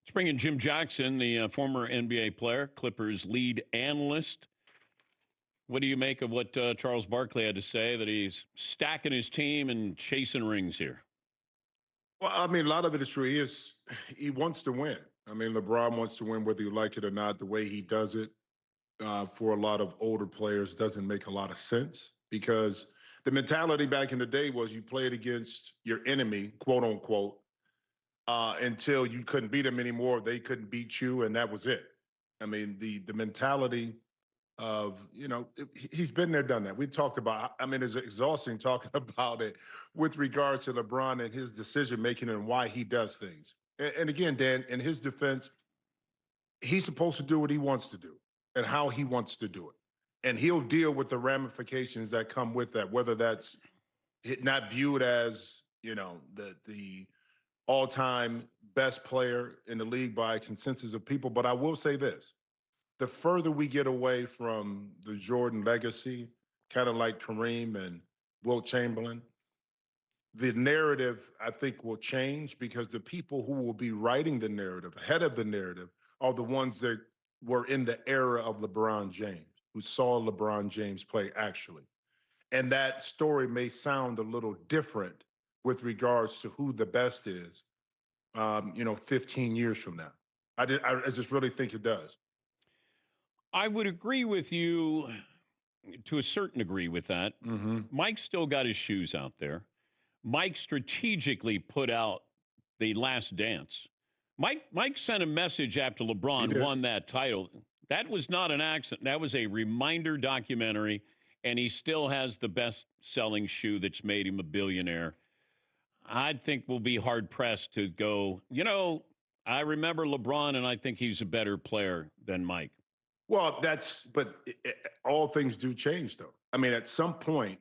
Let's bring in Jim Jackson, the former NBA player, Clippers lead analyst. What do you make of what Charles Barkley had to say, that he's stacking his team and chasing rings here? Well, I mean, a lot of it is true. He wants to win. I mean, LeBron wants to win whether you like it or not. The way he does it for a lot of older players doesn't make a lot of sense because the mentality back in the day was you played against your enemy, quote unquote, until you couldn't beat them anymore. They couldn't beat you, and that was it. I mean, the mentality of, he's been there, done that. We talked about, I mean, it's exhausting talking about it with regards to LeBron and his decision making and why he does things. And again, Dan, in his defense, he's supposed to do what he wants to do and how he wants to do it. And he'll deal with the ramifications that come with that, whether that's not viewed as, the all-time best player in the league by a consensus of people. But I will say this. The further we get away from the Jordan legacy, kind of like Kareem and Wilt Chamberlain, the narrative, I think, will change because the people who will be writing the narrative, ahead of the narrative, are the ones that were in the era of LeBron James, who saw LeBron James play actually. And that story may sound a little different with regards to who the best is, 15 years from now. I just really think it does. I would agree with you to a certain degree with that. Mm-hmm. Mike still got his shoes out there. Mike strategically put out The Last Dance. Mike sent a message after LeBron won that title. That was not an accident. That was a reminder documentary, and he still has the best-selling shoe that's made him a billionaire. I think we'll be hard-pressed to go, I remember LeBron, and I think he's a better player than Mike. Well, but all things do change, though. I mean, at some point,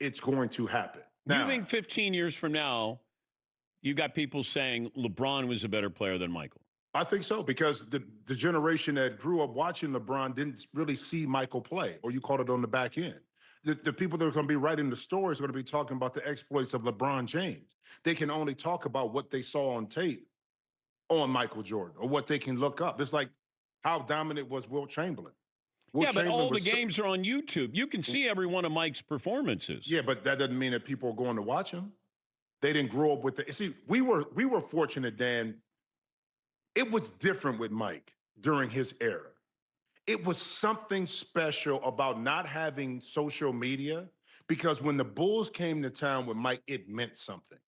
it's going to happen. Now, you think 15 years from now, you got people saying LeBron was a better player than Michael? I think so, because the generation that grew up watching LeBron didn't really see Michael play, or you called it on the back end. The people that are going to be writing the stories are going to be talking about the exploits of LeBron James. They can only talk about what they saw on tape on Michael Jordan or what they can look up. It's like, how dominant was Wilt Chamberlain? But all the games are on YouTube. You can see every one of Mike's performances. Yeah, but that doesn't mean that people are going to watch him. They didn't grow up with it. See, we were fortunate, Dan. It was different with Mike during his era. It was something special about not having social media, because when the Bulls came to town with Mike, it meant something.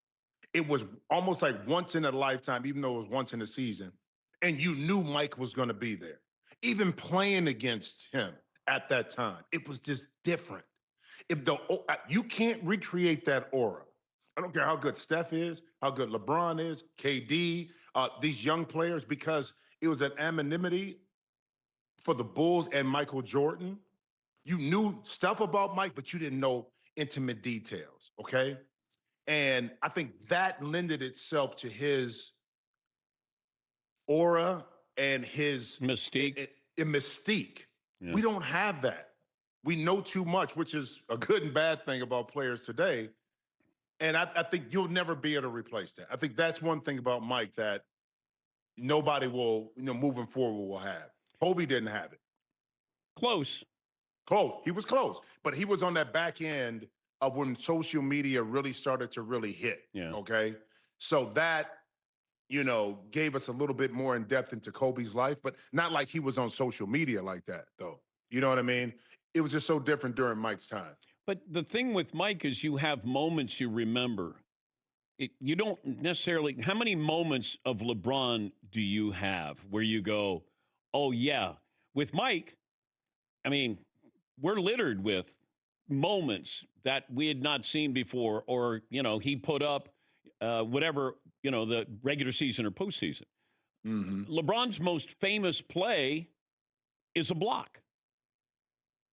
It was almost like once in a lifetime, even though it was once in a season. And you knew Mike was going to be there. Even playing against him at that time, it was just different. You can't recreate that aura. I don't care how good Steph is, how good LeBron is, KD, these young players, because it was an anonymity for the Bulls and Michael Jordan. You knew stuff about Mike, but you didn't know intimate details, okay? And I think that lended itself to his aura and his mystique. Mystique. Yeah. We don't have that. We know too much, which is a good and bad thing about players today. And I think you'll never be able to replace that. I think that's one thing about Mike that nobody will, moving forward will have. Kobe didn't have it. Close. He was close. But he was on that back end of when social media really started to really hit. Yeah. Okay? So that, gave us a little bit more in depth into Kobe's life, but not like he was on social media like that, though. You know what I mean? It was just so different during Mike's time. But the thing with Mike is you have moments you remember. You don't necessarily – how many moments of LeBron do you have where you go, oh, yeah. With Mike, I mean, we're littered with moments that we had not seen before, or, he put up whatever, the regular season or postseason. Mm-hmm. LeBron's most famous play is a block.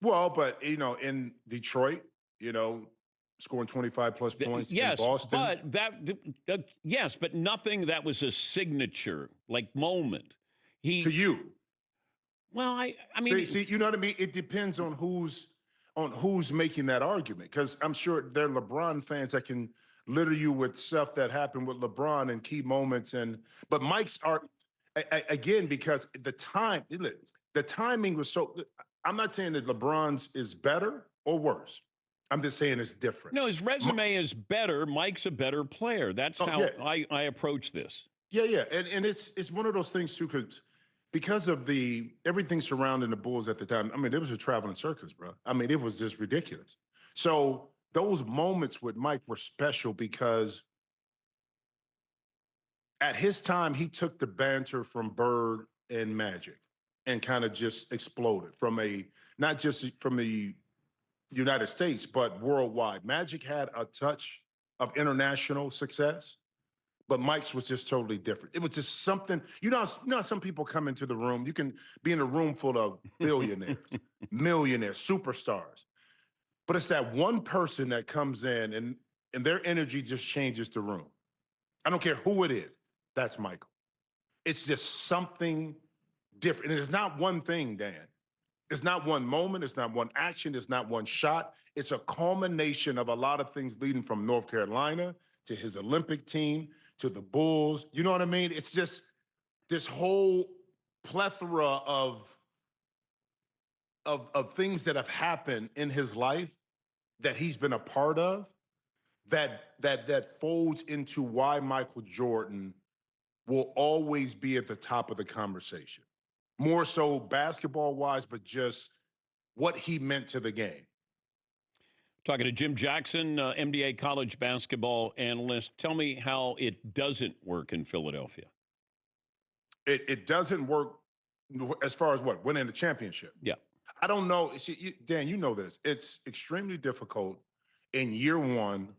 Well, but, in Detroit, scoring 25-plus points. Yes, in Boston. But yes, but nothing that was a signature, like, moment. To you. Well, I mean. See, you know what I mean? It depends on who's making that argument, because I'm sure there are LeBron fans that can litter you with stuff that happened with LeBron and key moments. But Mike's art, Again, because the timing was so. I'm not saying that LeBron's is better or worse. I'm just saying it's different. No, his resume is better. Mike's a better player. That's Oh, how yeah. I approach this. Yeah, and it's one of those things too, because of everything surrounding the Bulls at the time. I mean, it was a traveling circus, bro. I mean, it was just ridiculous. So those moments with Mike were special because at his time he took the banter from Bird and Magic and kind of just exploded from not just from the United States but worldwide. Magic had a touch of international success. But Mike's was just totally different. It was just something, how some people come into the room. You can be in a room full of billionaires, millionaires, superstars. But it's that one person that comes in and their energy just changes the room. I don't care who it is. That's Michael. It's just something different. And it's not one thing, Dan. It's not one moment. It's not one action. It's not one shot. It's a culmination of a lot of things leading from North Carolina to his Olympic team to the Bulls. You know what I mean? It's just this whole plethora of things that have happened in his life that he's been a part of that folds into why Michael Jordan will always be at the top of the conversation. More so basketball-wise, but just what he meant to the game. Talking to Jim Jackson, NBA college basketball analyst. Tell me how it doesn't work in Philadelphia. It doesn't work as far as what? Winning the championship. Yeah. I don't know. See, Dan, you know this. It's extremely difficult in year one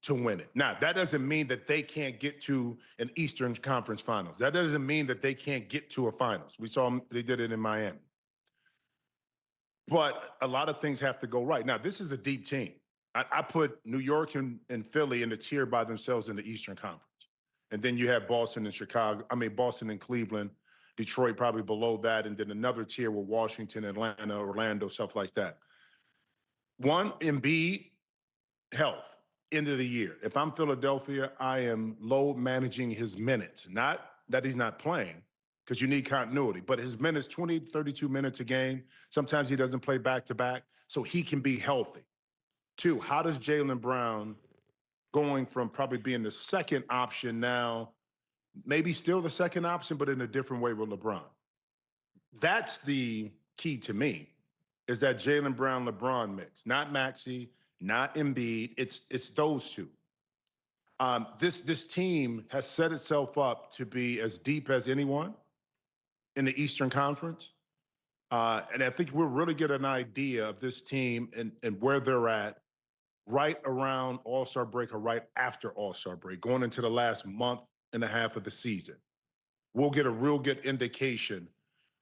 to win it. Now, that doesn't mean that they can't get to an Eastern Conference Finals. That doesn't mean that they can't get to a finals. We saw them, they did it in Miami. But a lot of things have to go right. Now, this is a deep team. I put New York and Philly in the tier by themselves in the Eastern Conference. And then you have Boston and Boston and Cleveland, Detroit probably below that, and then another tier with Washington, Atlanta, Orlando, stuff like that. One, Embiid, health, end of the year. If I'm Philadelphia, I am low managing his minutes. Not that he's not playing, because you need continuity, but his minutes, 20, 32 minutes a game. Sometimes he doesn't play back-to-back, so he can be healthy. Two, how does Jaylen Brown, going from probably being the second option now, maybe still the second option, but in a different way with LeBron? That's the key to me, is that Jaylen Brown-LeBron mix. Not Maxey, not Embiid. It's those two. This team has set itself up to be as deep as anyone in the Eastern Conference. And I think we'll really get an idea of this team and where they're at right around All-Star break or right after All-Star break, going into the last month and a half of the season. We'll get a real good indication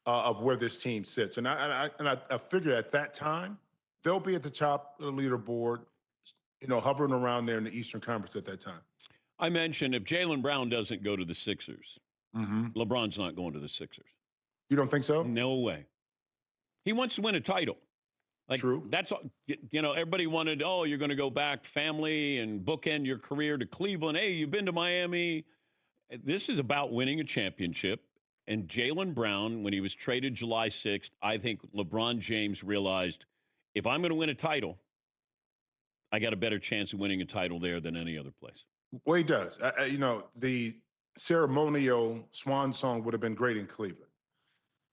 of where this team sits. And I figure at that time, they'll be at the top of the leaderboard, hovering around there in the Eastern Conference at that time. I mentioned if Jaylen Brown doesn't go to the Sixers, LeBron's not going to the Sixers. You don't think so? No way. He wants to win a title. True. That's, everybody wanted, you're going to go back, family, and bookend your career to Cleveland. Hey, you've been to Miami. This is about winning a championship. And Jaylen Brown, when he was traded July 6th, I think LeBron James realized, if I'm going to win a title, I got a better chance of winning a title there than any other place. Well, he does. The ceremonial swan song would have been great in Cleveland.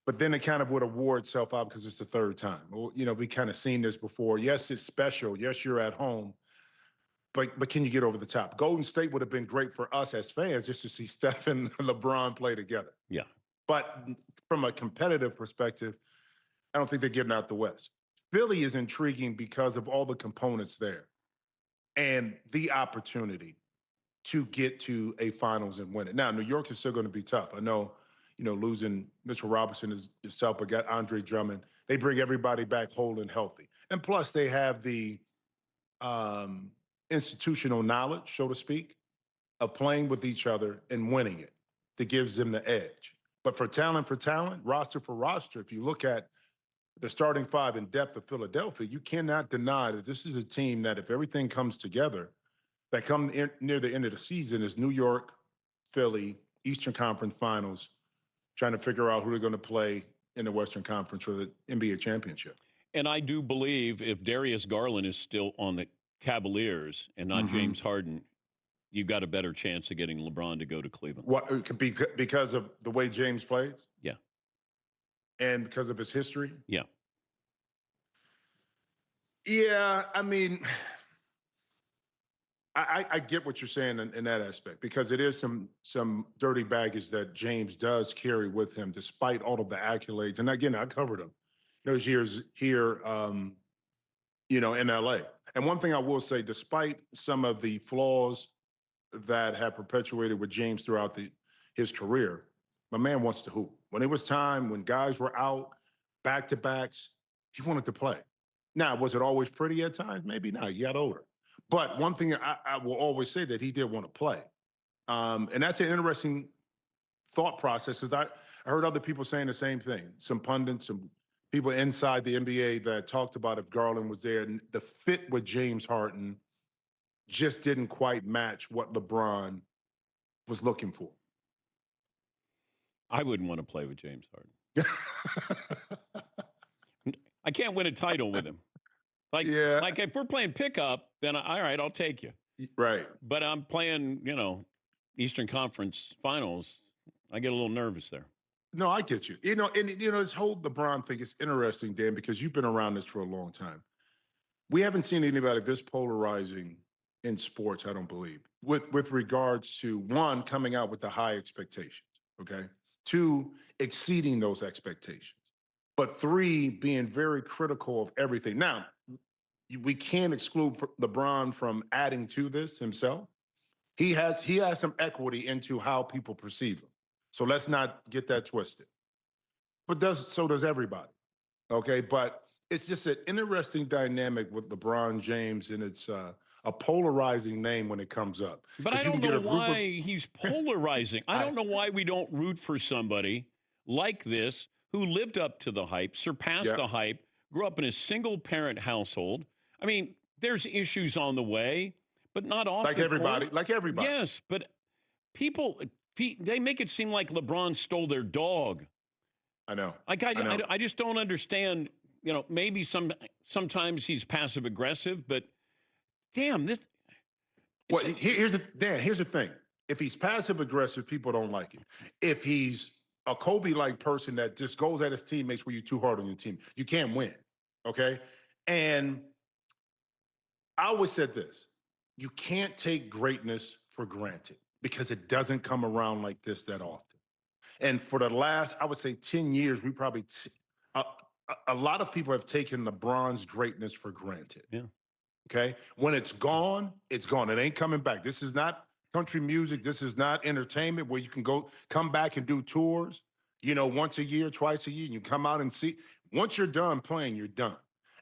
But then it kind of would have wore itself out because it's the third time. Well, we kind of seen this before. Yes, it's special. Yes, you're at home. But can you get over the top? Golden State would have been great for us as fans just to see Steph and LeBron play together. Yeah. But from a competitive perspective, I don't think they're getting out the West. Philly is intriguing because of all the components there and the opportunity to get to a finals and win it. Now, New York is still going to be tough. I know, losing Mitchell Robinson is tough, but got Andre Drummond. They bring everybody back whole and healthy. And plus, they have the institutional knowledge, so to speak, of playing with each other and winning it that gives them the edge. But for talent, roster for roster, if you look at the starting five in depth of Philadelphia, you cannot deny that this is a team that, if everything comes together, that come near the end of the season is New York, Philly, Eastern Conference Finals, trying to figure out who they're going to play in the Western Conference for the NBA championship. And I do believe if Darius Garland is still on the Cavaliers and not James Harden, you've got a better chance of getting LeBron to go to Cleveland. What it could be because of the way James plays? Yeah. And because of his history? Yeah. Yeah, I mean, I get what you're saying in that aspect, because it is some dirty baggage that James does carry with him, despite all of the accolades. And again, I covered him those years here, in LA. And one thing I will say, despite some of the flaws that have perpetuated with James throughout his career, my man wants to hoop. When it was time, when guys were out, back-to-backs, he wanted to play. Now, was it always pretty at times? Maybe not. He got older. But one thing I will always say, that he did want to play. And that's an interesting thought process, because I heard other people saying the same thing. Some pundits, some people inside the NBA that talked about if Garland was there, and the fit with James Harden just didn't quite match what LeBron was looking for. I wouldn't want to play with James Harden. I can't win a title with him. Like if we're playing pickup, then all right, I'll take you. Right. But I'm playing, Eastern Conference Finals. I get a little nervous there. No, I get you. This whole LeBron thing is interesting, Dan, because you've been around this for a long time. We haven't seen anybody this polarizing in sports, I don't believe, with regards to, one, coming out with the high expectations, okay? Two, exceeding those expectations. But three, being very critical of everything. Now, we can't exclude LeBron from adding to this himself. He has some equity into how people perceive him. So let's not get that twisted. But so does everybody, okay? But it's just an interesting dynamic with LeBron James, and it's a polarizing name when it comes up. But I don't know why he's polarizing. I don't know why we don't root for somebody like this who lived up to the hype, surpassed the hype, grew up in a single-parent household. I mean, there's issues on the way, but not off like the everybody. court. Like everybody. Yes, but people, they make it seem like LeBron stole their dog. I know. I just don't understand. Maybe sometimes he's passive aggressive, but damn this. Well, here's the thing. If he's passive aggressive, people don't like him. If he's a Kobe-like person that just goes at his teammates where you're too hard on your team, you can't win. Okay, and I always said this: you can't take greatness for granted, because it doesn't come around like this that often. And for the last, I would say, 10 years, we probably a lot of people have taken LeBron's greatness for granted. Yeah. Okay. When it's gone, it's gone. It ain't coming back. This is not country music. This is not entertainment where you can come back and do tours, once a year, twice a year, and you come out and see. Once you're done playing, you're done.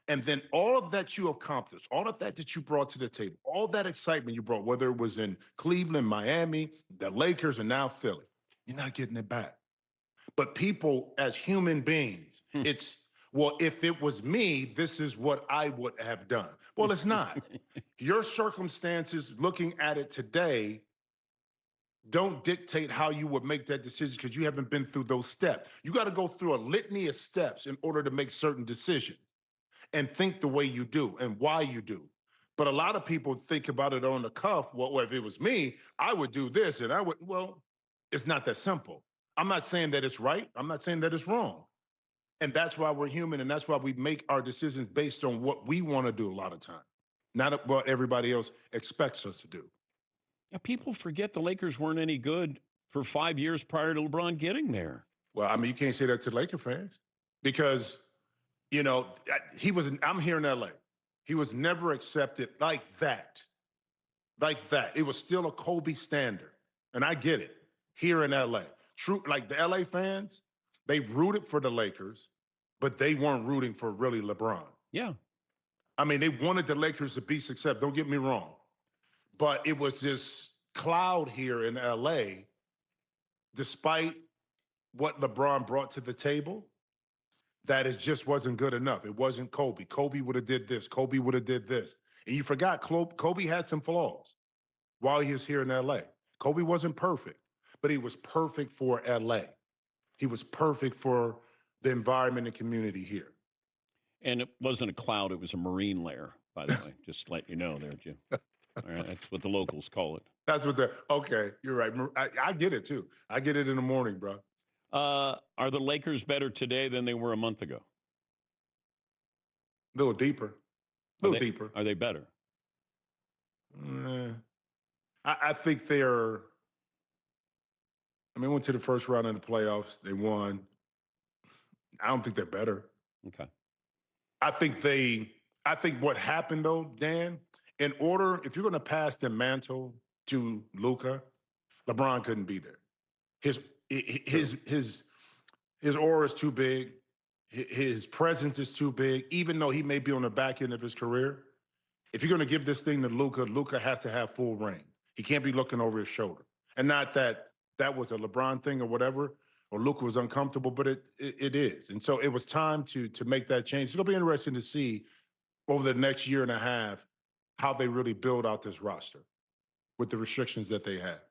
And then all of that you accomplished, all of that you brought to the table, all that excitement you brought, whether it was in Cleveland, Miami, the Lakers, and now Philly, you're not getting it back. But people, as human beings, it's, well, if it was me, this is what I would have done. Well, it's not. Your circumstances, looking at it today, don't dictate how you would make that decision, because you haven't been through those steps. You got to go through a litany of steps in order to make certain decisions and think the way you do and why you do. But a lot of people think about it on the cuff. Well, if it was me, I would do this and I would. Well, it's not that simple. I'm not saying that it's right. I'm not saying that it's wrong. And that's why we're human, and that's why we make our decisions based on what we want to do a lot of times, not what everybody else expects us to do. Yeah, people forget the Lakers weren't any good for 5 years prior to LeBron getting there. Well, I mean, you can't say that to Laker fans, because, I'm here in LA. He was never accepted like that. Like that. It was still a Kobe standard. And I get it. Here in LA. True, like the LA fans, they rooted for the Lakers, but they weren't rooting for really LeBron. Yeah. I mean, they wanted the Lakers to be successful. Don't get me wrong. But it was this cloud here in LA, despite what LeBron brought to the table, that it just wasn't good enough. It wasn't Kobe. Kobe would have did this. Kobe would have did this. And you forgot Kobe had some flaws while he was here in LA. Kobe wasn't perfect, but he was perfect for LA. He was perfect for the environment and community here. And it wasn't a cloud, it was a marine layer, by the way. Just to let you know there, Jim. All right, that's what the locals call it. That's what okay, you're right. I get it too. I get it in the morning, bro. Are the Lakers better today than they were a month ago? A little deeper. A little deeper. Are they better? I think they're. I mean, went to the first round of the playoffs. They won. I don't think they're better. Okay. I think what happened though, Dan, in order, if you're going to pass the mantle to Luka, LeBron couldn't be there. His aura is too big. His presence is too big. Even though he may be on the back end of his career, if you're going to give this thing to Luka, Luka has to have full reign. He can't be looking over his shoulder. And not that that was a LeBron thing or whatever, or Luka was uncomfortable, but it is. And so it was time to make that change. It's going to be interesting to see over the next year and a half how they really build out this roster with the restrictions that they have.